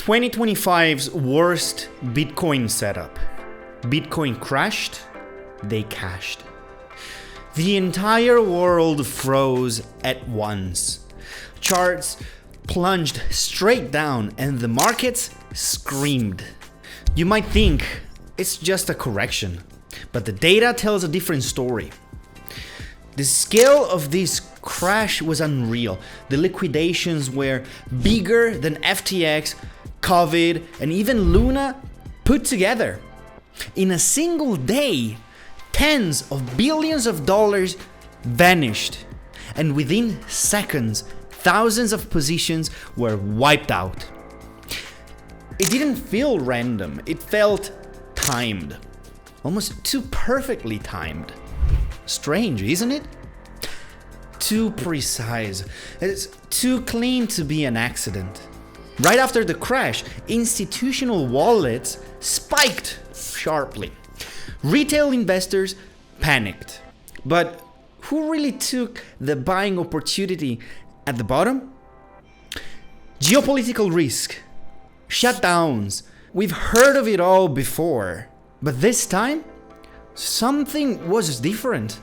2025's worst Bitcoin setup. Bitcoin crashed, they cashed. The entire world froze at once. Charts plunged straight down and the markets screamed. You might think it's just a correction, but the data tells a different story. The scale of this crash was unreal. The liquidations were bigger than FTX, COVID, and even Luna put together. In a single day, tens of billions of dollars vanished, and within seconds, thousands of positions were wiped out. It didn't feel random, it felt timed. Almost too perfectly timed. Strange, isn't it? Too precise. It's too clean to be an accident. Right after the crash, institutional wallets spiked sharply. Retail investors panicked. But who really took the buying opportunity at the bottom? Geopolitical risk, shutdowns. We've heard of it all before. But this time, something was different.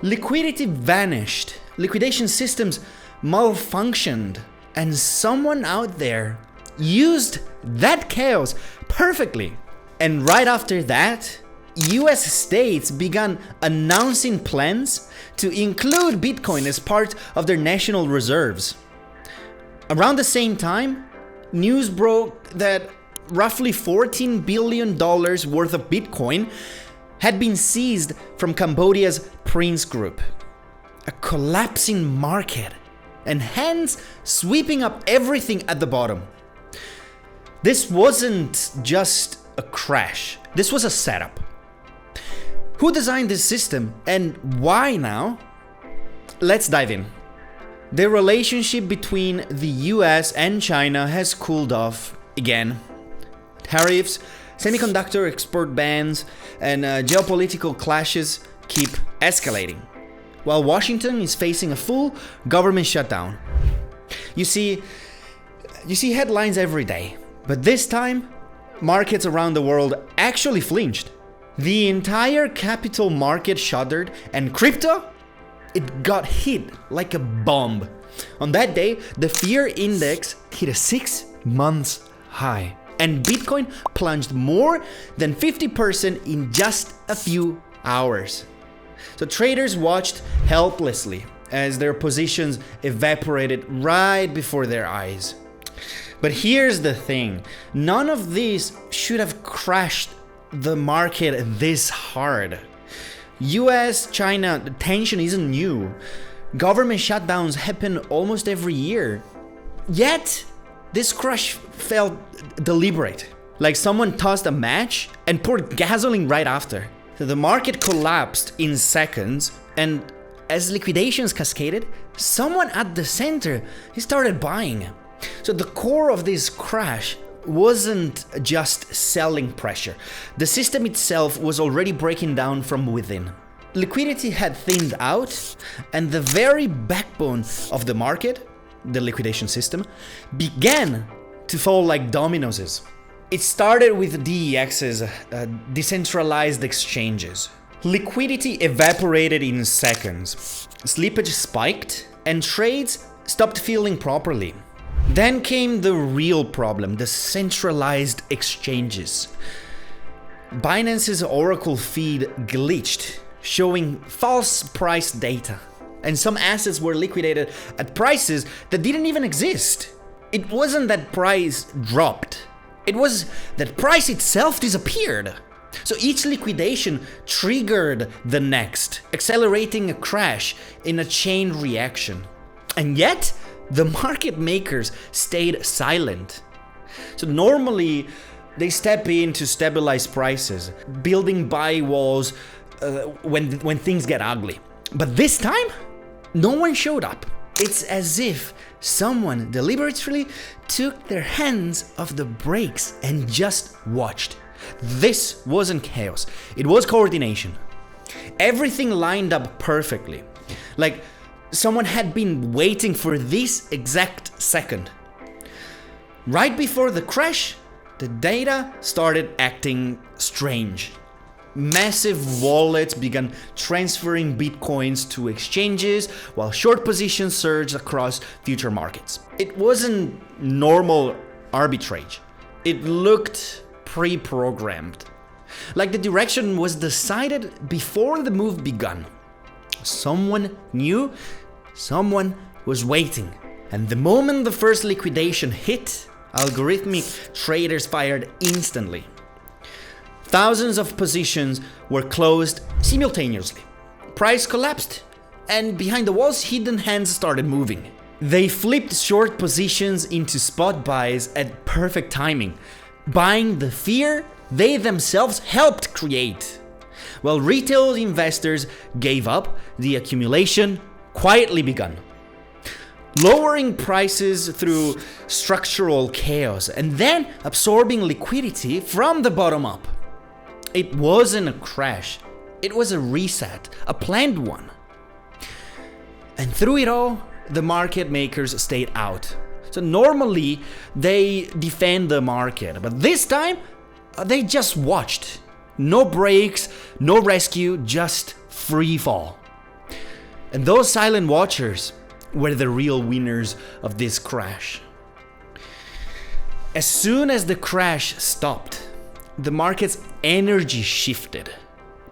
Liquidity vanished, liquidation systems malfunctioned, and someone out there used that chaos perfectly. And right after that, US states began announcing plans to include Bitcoin as part of their national reserves. Around the same time, news broke that roughly $14 billion worth of Bitcoin had been seized from Cambodia's Prince Group. A collapsing market, and hence sweeping up everything at the bottom. This wasn't just a crash, this was a setup. Who designed this system and why now? Let's dive in. The relationship between the US and China has cooled off again. Tariffs, semiconductor export bans, and geopolitical clashes keep escalating, while Washington is facing a full government shutdown. You see headlines every day, but this time, markets around the world actually flinched. The entire capital market shuddered, and crypto, it got hit like a bomb. On that day, the fear index hit a 6-month high, and Bitcoin plunged more than 50% in just a few hours. So traders watched helplessly as their positions evaporated right before their eyes. But here's the thing, none of this should have crashed the market this hard. US-China tension isn't new. Government shutdowns happen almost every year. Yet, this crash felt deliberate. Like someone tossed a match and poured gasoline right after. So the market collapsed in seconds, and as liquidations cascaded, someone at the center, he started buying. So the core of this crash wasn't just selling pressure. The system itself was already breaking down from within. Liquidity had thinned out, and the very backbone of the market, the liquidation system, began to fall like dominoes. It started with DEXs, decentralized exchanges. Liquidity evaporated in seconds. Slippage spiked, and trades stopped feeling properly. Then came the real problem, the centralized exchanges. Binance's Oracle feed glitched, showing false price data, and some assets were liquidated at prices that didn't even exist. It wasn't that price dropped, it was that price itself disappeared. So each liquidation triggered the next, accelerating a crash in a chain reaction. And yet, the market makers stayed silent. So normally, they step in to stabilize prices, building buy walls when things get ugly. But this time, no one showed up. It's as if someone deliberately took their hands off the brakes and just watched. This wasn't chaos, it was coordination. Everything lined up perfectly. Like someone had been waiting for this exact second. Right before the crash, the data started acting strange. Massive wallets began transferring bitcoins to exchanges while short positions surged across future markets. It wasn't normal arbitrage. It looked pre-programmed. Like the direction was decided before the move began. Someone knew, someone was waiting. And the moment the first liquidation hit, algorithmic traders fired instantly. Thousands of positions were closed simultaneously. Price collapsed, and behind the walls, hidden hands started moving. They flipped short positions into spot buys at perfect timing, buying the fear they themselves helped create. While retail investors gave up, the accumulation quietly began. Lowering prices through structural chaos and then absorbing liquidity from the bottom up. It wasn't a crash, it was a reset, a planned one. And through it all, the market makers stayed out. So normally they defend the market, but this time they just watched. No breaks, no rescue, just free fall. And those silent watchers were the real winners of this crash. As soon as the crash stopped, the market's energy shifted.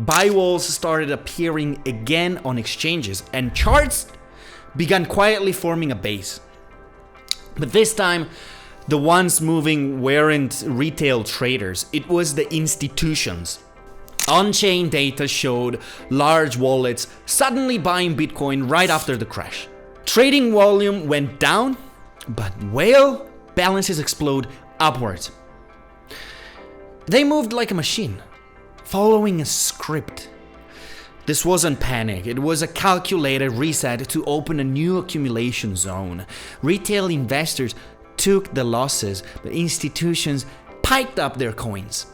Buy walls started appearing again on exchanges, and charts began quietly forming a base. But this time, the ones moving weren't retail traders, it was the institutions. On-chain data showed large wallets suddenly buying Bitcoin right after the crash. Trading volume went down, but whale balances explode upwards. They moved like a machine, following a script. This wasn't panic, it was a calculated reset to open a new accumulation zone. Retail investors took the losses, but institutions piked up their coins.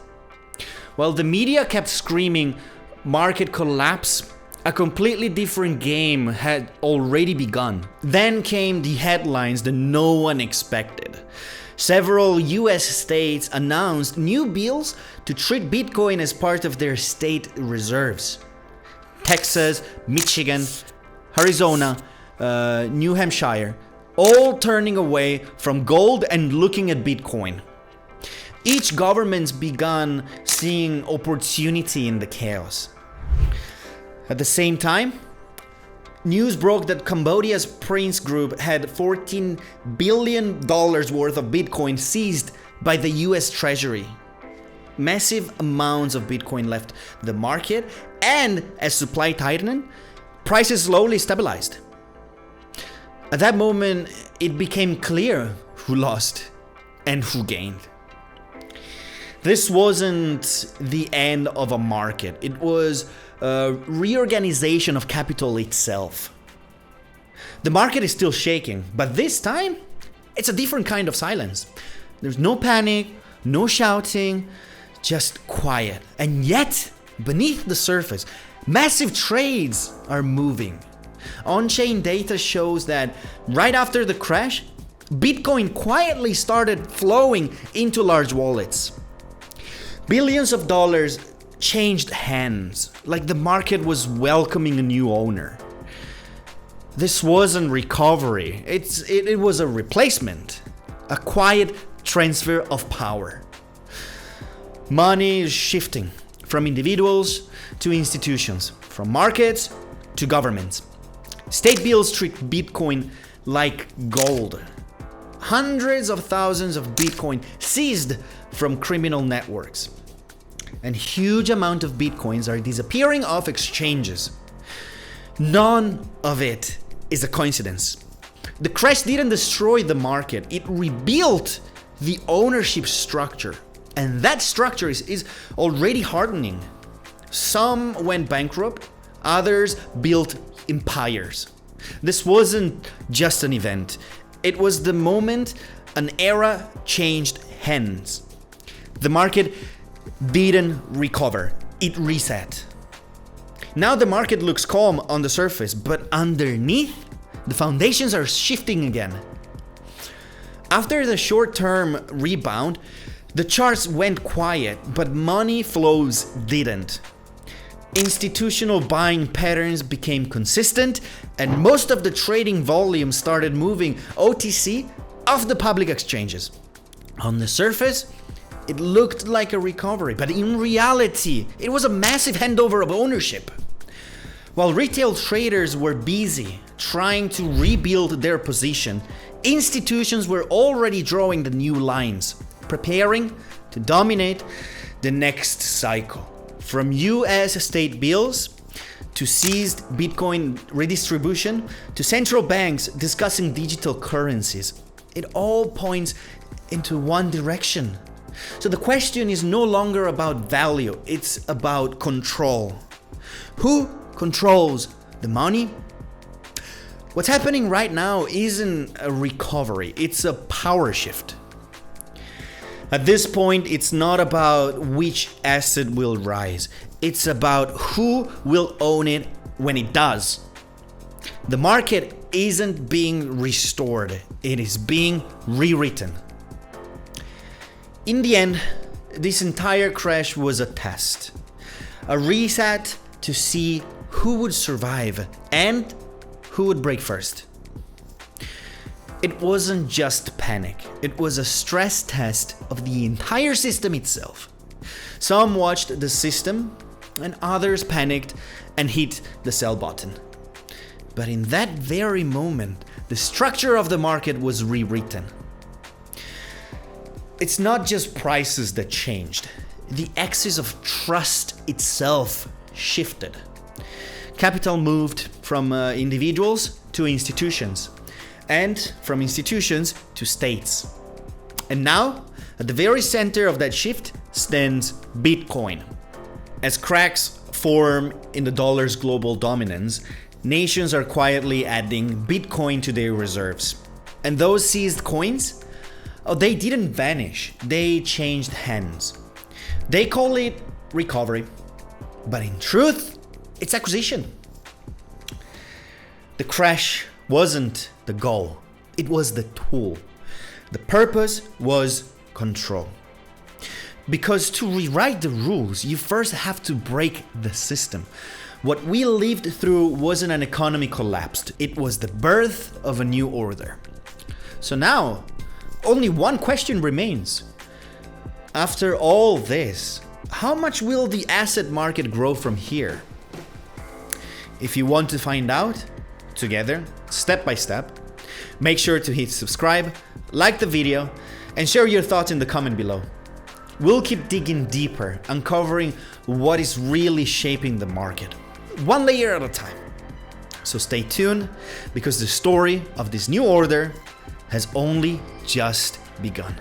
While the media kept screaming, market collapse, a completely different game had already begun. Then came the headlines that no one expected. Several US states announced new bills to treat Bitcoin as part of their state reserves. Texas, Michigan, Arizona, New Hampshire, all turning away from gold and looking at Bitcoin. Each government began seeing opportunity in the chaos. At the same time, news broke that Cambodia's Prince Group had $14 billion worth of Bitcoin seized by the US Treasury. Massive amounts of Bitcoin left the market, and as supply tightened, prices slowly stabilized. At that moment, it became clear who lost and who gained. This wasn't the end of a market. It was a reorganization of capital itself. The market is still shaking, but this time, it's a different kind of silence. There's no panic, no shouting, just quiet. And yet, beneath the surface, massive trades are moving. On-chain data shows that right after the crash, Bitcoin quietly started flowing into large wallets. Billions of dollars changed hands, like the market was welcoming a new owner. This wasn't recovery, it was a replacement, a quiet transfer of power. Money is shifting from individuals to institutions, from markets to governments. State bills treat Bitcoin like gold. Hundreds of thousands of Bitcoin seized from criminal networks. And huge amount of Bitcoins are disappearing off exchanges. None of it is a coincidence. The crash didn't destroy the market, it rebuilt the ownership structure. And that structure is already hardening. Some went bankrupt, others built empires. This wasn't just an event. It was the moment an era changed hands. The market didn't recover, it reset. Now the market looks calm on the surface, but underneath, the foundations are shifting again. After the short-term rebound, the charts went quiet, but money flows didn't. Institutional buying patterns became consistent, and most of the trading volume started moving OTC off the public exchanges. On the surface, it looked like a recovery, but in reality, it was a massive handover of ownership. While retail traders were busy trying to rebuild their position, institutions were already drawing the new lines, preparing to dominate the next cycle. From US state bills to seized Bitcoin redistribution to central banks discussing digital currencies, it all points into one direction. So the question is no longer about value, it's about control. Who controls the money? What's happening right now isn't a recovery, it's a power shift. At this point, it's not about which asset will rise, it's about who will own it when it does. The market isn't being restored, it is being rewritten. In the end, this entire crash was a test, a reset to see who would survive and who would break first. It wasn't just panic, it was a stress test of the entire system itself. Some watched the system and others panicked and hit the sell button. But in that very moment, the structure of the market was rewritten. It's not just prices that changed. The axis of trust itself shifted. Capital moved from individuals to institutions, and from institutions to states. And now, at the very center of that shift stands Bitcoin. As cracks form in the dollar's global dominance, nations are quietly adding Bitcoin to their reserves. And those seized coins? Oh, they didn't vanish, they changed hands. They call it recovery, but in truth, it's acquisition. The crash wasn't the goal, it was the tool. The purpose was control. Because to rewrite the rules, you first have to break the system. What we lived through wasn't an economy collapsed, it was the birth of a new order. So now, only one question remains. After all this, how much will the asset market grow from here? If you want to find out, together, step by step, make sure to hit subscribe, like the video, and share your thoughts in the comment below. We'll keep digging deeper, uncovering what is really shaping the market, one layer at a time. So stay tuned, because the story of this new order has only just begun.